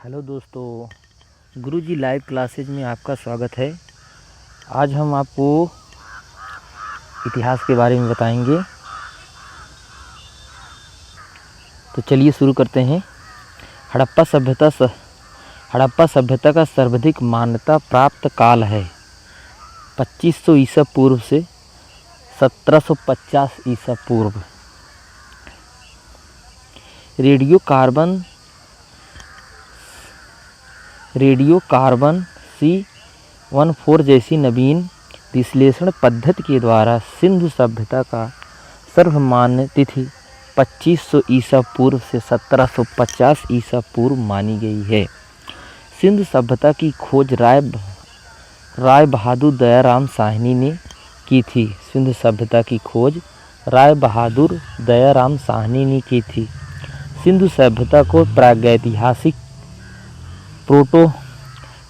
Hello दोस्तों, गुरुजी live classes में आपका स्वागत है। आज हम आपको इतिहास के बारे में बताएंगे। तो चलिए शुरू करते हैं। हड़प्पा सभ्यता का सर्वाधिक मान्यता प्राप्त काल है 2500 ईसा पूर्व से 1750 ईसा पूर्व। रेडियो कार्बन C14 जैसी नवीन विश्लेषण पद्धति के द्वारा सिंधु सभ्यता का सर्वमान्य तिथि 2500 ईसा पूर्व से 1750 ईसा पूर्व मानी गई है। सिंधु सभ्यता की खोज राय बहादुर दयाराम साहनी ने की थी। सिंधु सभ्यता की खोज राय बहादुर दयाराम साहनी ने की थी। सिंधु सभ्यता को प्रागैतिहासिक, प्रोटो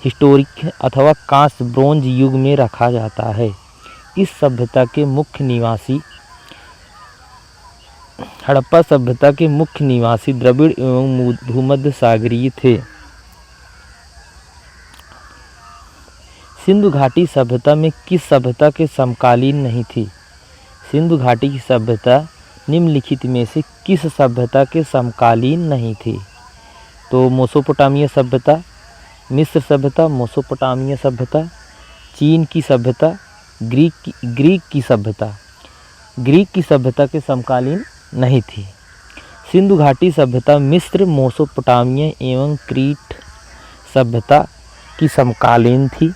हिस्टोरिक अथवा कांस्य ब्रोंज युग में रखा जाता है। इस सभ्यता के मुख्य निवासी हड़प्पा सभ्यता के मुख्य निवासी द्रविड़ एवं भूमध्य सागरीय थे। सिंधु घाटी सभ्यता में किस सभ्यता के समकालीन नहीं थी? सिंधु घाटी की सभ्यता निम्नलिखित में से किस सभ्यता के समकालीन नहीं थी? तो मेसोपोटामिया सभ्यता, मिस्र सभ्यता, मेसोपोटामिया सभ्यता, चीन की सभ्यता, ग्रीक की सभ्यता। ग्रीक की सभ्यता के समकालीन नहीं थी। सिंधु घाटी सभ्यता मिस्र, मेसोपोटामिया एवं क्रीट सभ्यता की समकालीन थी।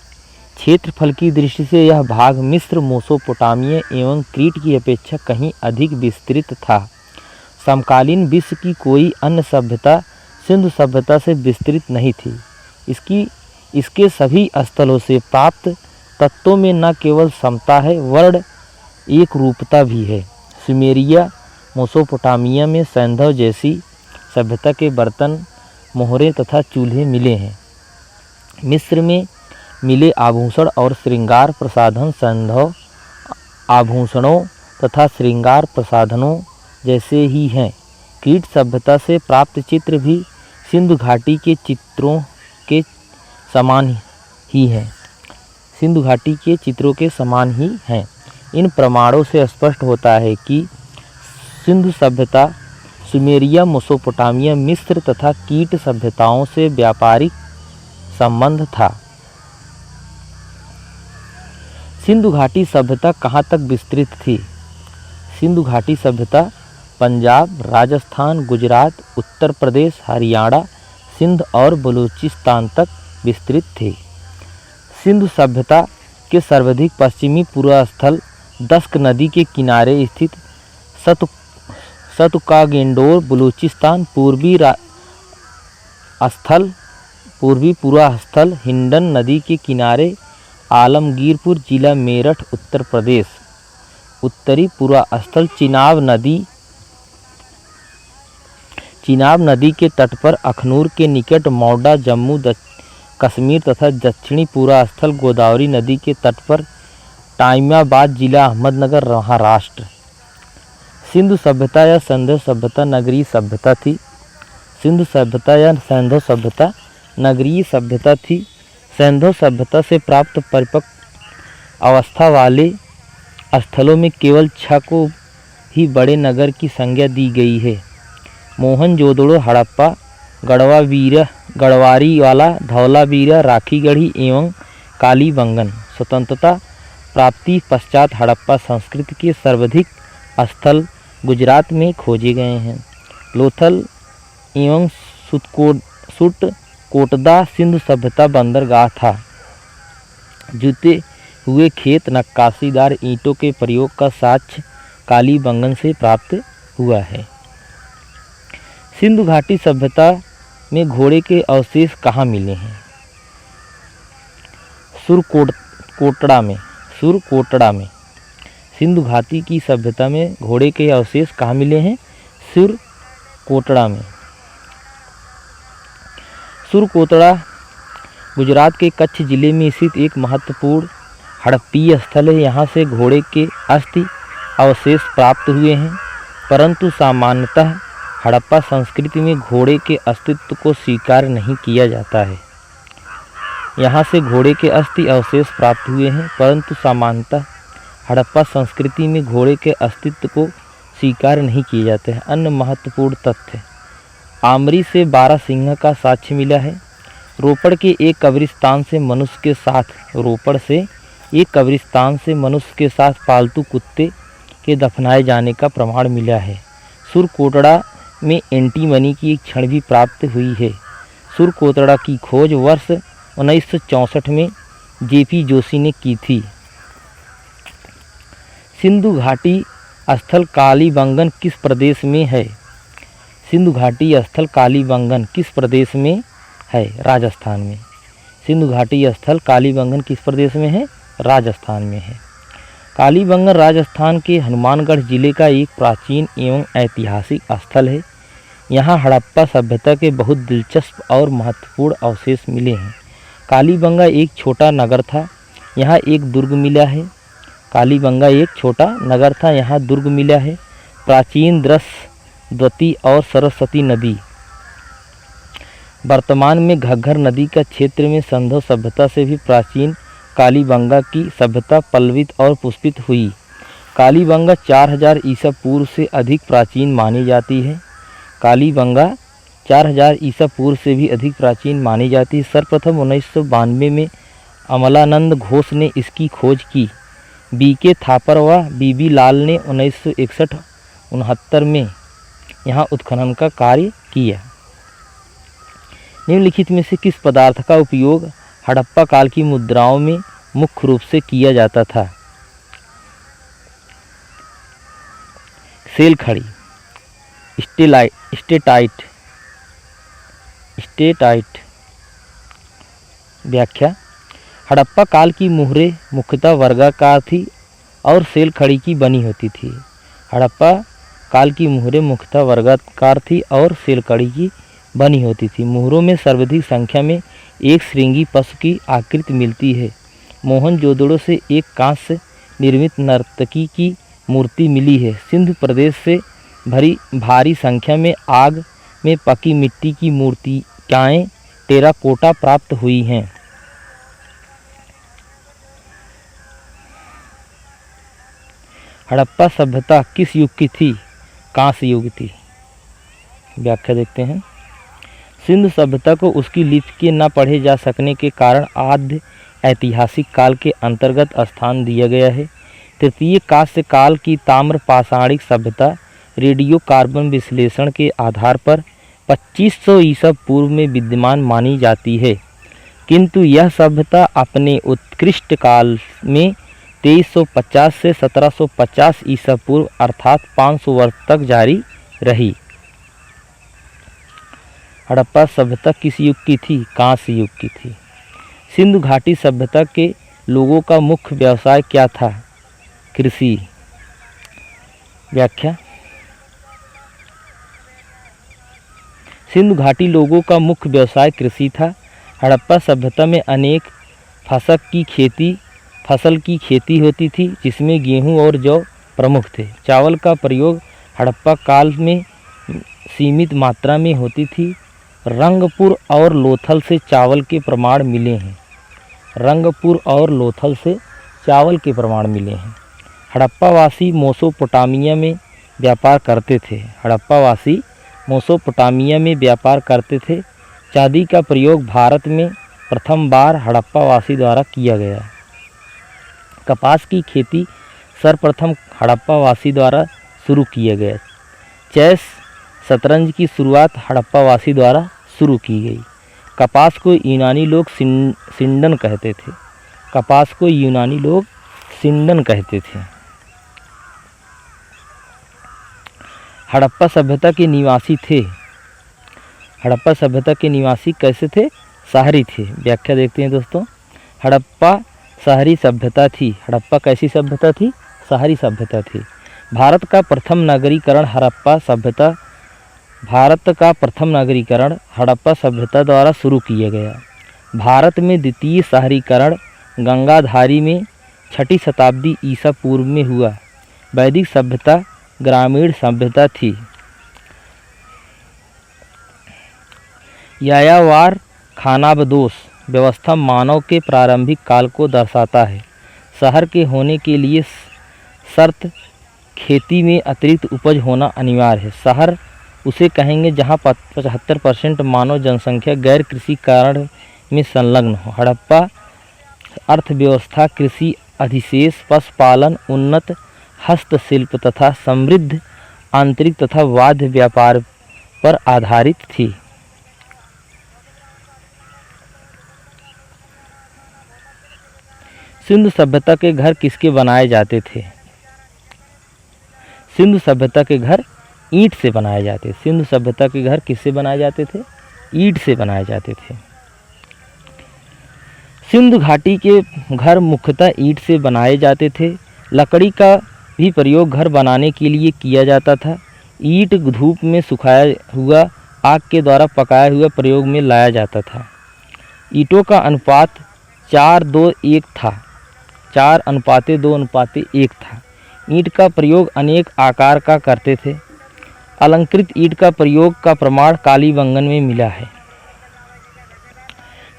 क्षेत्रफल की दृष्टि से यह भाग मिस्र, मेसोपोटामिया एवं क्रीट की अपेक्षा कहीं अधिक विस्तृत था। समकालीन विश्व की कोई अन्य सभ्यता सिंधु सभ्यता से विस्तृत नहीं थी। इसके सभी स्थलों से प्राप्त तत्वों में न केवल समता है वर्ण एक रूपता भी है। सुमेरिया, मेसोपोटामिया में सैंधव जैसी सभ्यता के बर्तन, मोहरें तथा चूल्हे मिले हैं। मिस्र में मिले आभूषण और श्रृंगार प्रसाधन सैंधव आभूषणों तथा श्रृंगार प्रसाधनों जैसे ही हैं। क्रीट सभ्यता से प्राप्त चित्र भी सिंधु घाटी के चित्रों के समान ही हैं। सिंधु घाटी के चित्रों के समान ही हैं। इन प्रमाणों से स्पष्ट होता है कि सिंधु सभ्यता सुमेरिया, मेसोपोटामिया, मिस्र तथा कीट सभ्यताओं से व्यापारिक संबंध था। सिंधु घाटी सभ्यता कहाँ तक विस्तृत थी? सिंधु घाटी सभ्यता पंजाब, राजस्थान, गुजरात, उत्तर प्रदेश, हरियाणा, सिंध और बलूचिस्तान तक विस्तृत थी। सिंधु सभ्यता के सर्वाधिक पश्चिमी पूर्वस्थल दस्क नदी के किनारे स्थित सतुकागेंडोर बलूचिस्तान, पूर्वी पूर्वस्थल हिंडन नदी के किनारे आलमगीरपुर जिला मेरठ उत्तर प्रदेश, उत्तरी पूर्वस्थल चिनाब नदी के तट पर अखनूर के निकट मौडा जम्मू कश्मीर तथा दक्षिणी पूर्वस्थल गोदावरी नदी के तट पर टाइमाबाद जिला अहमदनगर महाराष्ट्र। सिंधु सभ्यता या सैंधव सभ्यता नगरीय सभ्यता थी। सिंधु सभ्यता या सैंधव सभ्यता नगरीय सभ्यता थी। सैंधव सभ्यता से प्राप्त परिपक्व अवस्था वाले स्थलों में केवल 6 को ही बड़े नगर की संज्ञा दी गई है। मोहनजोदड़ो, हड़प्पा, गढ़वारीवाला, धौलावीरा, राखीगढ़ी एवं कालीबंगन। स्वतंत्रता प्राप्ति पश्चात हड़प्पा संस्कृति के सर्वाधिक स्थल गुजरात में खोजे गए हैं। लोथल एवं सुटकोटदा सिंधु सभ्यता बंदरगाह था। जुते हुए खेत, नक्काशीदार ईंटों के प्रयोग का साक्ष्य कालीबंगन से प्राप्त हुआ है। सिंधु घाटी सभ्यता में घोड़े के अवशेष कहाँ मिले हैं? सुरकोटड़ा में। सिंधु घाटी की सभ्यता में घोड़े के अवशेष कहाँ मिले हैं? सुरकोटड़ा में। सुरकोटड़ा गुजरात के कच्छ जिले में स्थित एक महत्वपूर्ण हड़प्पीय स्थल है। यहाँ से घोड़े के अस्थि अवशेष प्राप्त हुए हैं, परंतु सामान्यतः हड़प्पा संस्कृति में घोड़े के अस्तित्व को स्वीकार नहीं किया जाता है। यहाँ से घोड़े के अस्थि अवशेष प्राप्त हुए हैं, परंतु सामान्यतः हड़प्पा संस्कृति में घोड़े के अस्तित्व को स्वीकार नहीं किए जाते हैं। अन्य महत्वपूर्ण तथ्य, आमरी से 12 सिंह का साक्ष्य मिला है। रोपड़ के एक कब्रिस्तान से मनुष्य के साथ पालतू कुत्ते के दफनाए जाने का प्रमाण मिला है। सुरकोटड़ा में एंटीमनी की एक छड़ भी प्राप्त हुई है। सुरकोटड़ा की खोज वर्ष 1964 में जेपी जोशी ने की थी। सिंधु घाटी स्थल कालीबंगन किस प्रदेश में है? सिंधु घाटी स्थल कालीबंगन किस प्रदेश में है? राजस्थान में। सिंधु घाटी स्थल कालीबंगन किस प्रदेश में है? राजस्थान में है। कालीबंगन राजस्थान के हनुमानगढ़ जिले का एक प्राचीन एवं ऐतिहासिक स्थल है। यहाँ हड़प्पा सभ्यता के बहुत दिलचस्प और महत्वपूर्ण अवशेष मिले हैं। कालीबंगा एक छोटा नगर था, यहाँ एक दुर्ग मिला है। कालीबंगा एक छोटा नगर था, यहाँ दुर्ग मिला है। प्राचीन द्वती और सरस्वती नदी। वर्तमान में घग्गर नदी का क्षेत्र में सिंधु सभ्यता से भी प्राचीन कालीबंगा की सभ्यता पल्लवित और पुष्पित हुई। कालीबंगा 4000 ईसा पूर्व से अधिक प्राचीन मानी जाती है। कालीबंगा 4000 ईसा पूर्व से भी अधिक प्राचीन मानी जाती है। सर्वप्रथम 1992 में अमलानंद घोष ने इसकी खोज की। बीके थापर व बीबी लाल ने 1961-69 में यहाँ उत्खनन का कार्य किया। निम्नलिखित में से किस पदार्थ का उपयोग हड़प्पा काल की मुद्राओं में मुख्य रूप से किया जाता था? सेल खड़ी, स्टेटाइट। व्याख्या, हड़प्पा काल की मुहरें मुख्यतः वर्गाकार थी और सेल खड़ी की बनी होती थी। हड़प्पा काल की मुहरें मुख्यतः वर्गाकार थी और सेल खड़ी की बनी होती थी। मुहरों में सर्वाधिक संख्या में एक श्रृंगी पशु की आकृति मिलती है। मोहनजोदड़ो से एक कांस्य निर्मित नर्तकी की मूर्ति मिली है। सिंधु प्रदेश से भारी संख्या में आग में पकी मिट्टी की मूर्तियाँ टेराकोटा प्राप्त हुई हैं। हड़प्पा सभ्यता किस युग की थी? कांस्य युग थी। व्याख्या देखते हैं। सिंधु सभ्यता को उसकी लिपि के न पढ़े जा सकने के कारण आद्य ऐतिहासिक काल के अंतर्गत स्थान दिया गया है। तृतीय कांस्य काल की ताम्र पाषाणिक सभ्यता रेडियो कार्बन विश्लेषण के आधार पर 2500 ईसा पूर्व में विद्यमान मानी जाती है, किंतु यह सभ्यता अपने उत्कृष्ट काल में 2350 से 1750 ईसा पूर्व अर्थात 500 वर्ष तक जारी रही। हड़प्पा सभ्यता किस युग की थी? कांस्य युग की थी। सिंधु घाटी सभ्यता के लोगों का मुख्य व्यवसाय क्या था? कृषि। व्याख्या, सिंधु घाटी लोगों का मुख्य व्यवसाय कृषि था। हड़प्पा सभ्यता में अनेक फसल की खेती होती थी, जिसमें गेहूं और जौ प्रमुख थे। चावल का प्रयोग हड़प्पा काल में सीमित मात्रा में होती थी। रंगपुर और लोथल से चावल के प्रमाण मिले हैं। रंगपुर और लोथल से चावल के प्रमाण मिले हैं। हड़प्पावासी मेसोपोटामिया में व्यापार करते थे। हड़प्पावासी मेसोपोटामिया में व्यापार करते थे। चांदी का प्रयोग भारत में प्रथम बार हड़प्पावासी द्वारा किया गया। कपास की खेती सर्वप्रथम हड़प्पावासी द्वारा शुरू किया गया। चेस शतरंज की शुरुआत हड़प्पावासी द्वारा शुरू की गई। कपास को यूनानी लोग सिंडन कहते थे। कपास को यूनानी लोग सिंडन कहते थे। हड़प्पा सभ्यता के निवासी थे। हड़प्पा सभ्यता के निवासी कैसे थे? शहरी थे। व्याख्या देखते हैं दोस्तों। हड़प्पा शहरी सभ्यता थी। हड़प्पा कैसी सभ्यता थी? शहरी सभ्यता थी। भारत का प्रथम नगरीकरण हड़प्पा सभ्यता द्वारा शुरू किया गया। भारत में द्वितीय शहरीकरण गंगाधारी में 6ठी शताब्दी ईसा पूर्व में हुआ। वैदिक सभ्यता ग्रामीण सभ्यता थी। यायावर खानाबदोश व्यवस्था मानव के प्रारंभिक काल को दर्शाता है। शहर के होने के लिए शर्त खेती में अतिरिक्त उपज होना अनिवार्य है। शहर उसे कहेंगे जहां 75% मानव जनसंख्या गैर कृषि कारण में संलग्न हो। हड़प्पा अर्थव्यवस्था कृषि अधिशेष पशुपालन उन्नत हस्तशिल्प तथा समृद्ध आंतरिक तथा वाद्य व्यापार पर आधारित थी। सिंधु सभ्यता के घर किसके बनाए जाते थे? सिंधु सभ्यता के घर ईंट से बनाए जाते। सिंधु सभ्यता के घर किससे बनाए जाते थे? ईंट से बनाए जाते थे। सिंधु घाटी के घर मुख्यतः ईंट से बनाए जाते थे। लकड़ी का भी प्रयोग घर बनाने के लिए किया जाता था। ईंट धूप में सुखाया हुआ आग के द्वारा पकाया हुआ प्रयोग में लाया जाता था। ईंटों का अनुपात 4:2:1 था। 4:2:1 था। ईंट का प्रयोग अनेक आकार का करते थे। अलंकृत ईंट का प्रयोग का प्रमाण कालीबंगन में मिला है।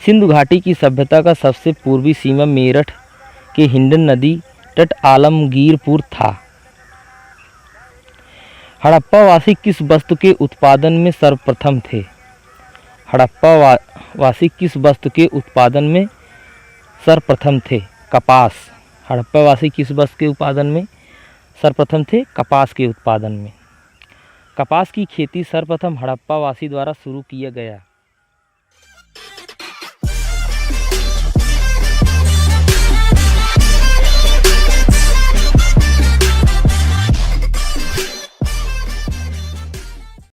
सिंधु घाटी की सभ्यता का सबसे पूर्वी सीमा मेरठ के हिंडन नदी तट आलमगीरपुर था। हड़प्पावासी किस वस्तु के उत्पादन में सर्वप्रथम थे? हड़प्पावासी किस वस्तु के उत्पादन में सर्वप्रथम थे? कपास। हड़प्पावासी किस वस्तु के उत्पादन में सर्वप्रथम थे? कपास के उत्पादन में। कपास की खेती सर्वप्रथम हड़प्पावासी द्वारा शुरू किया गया।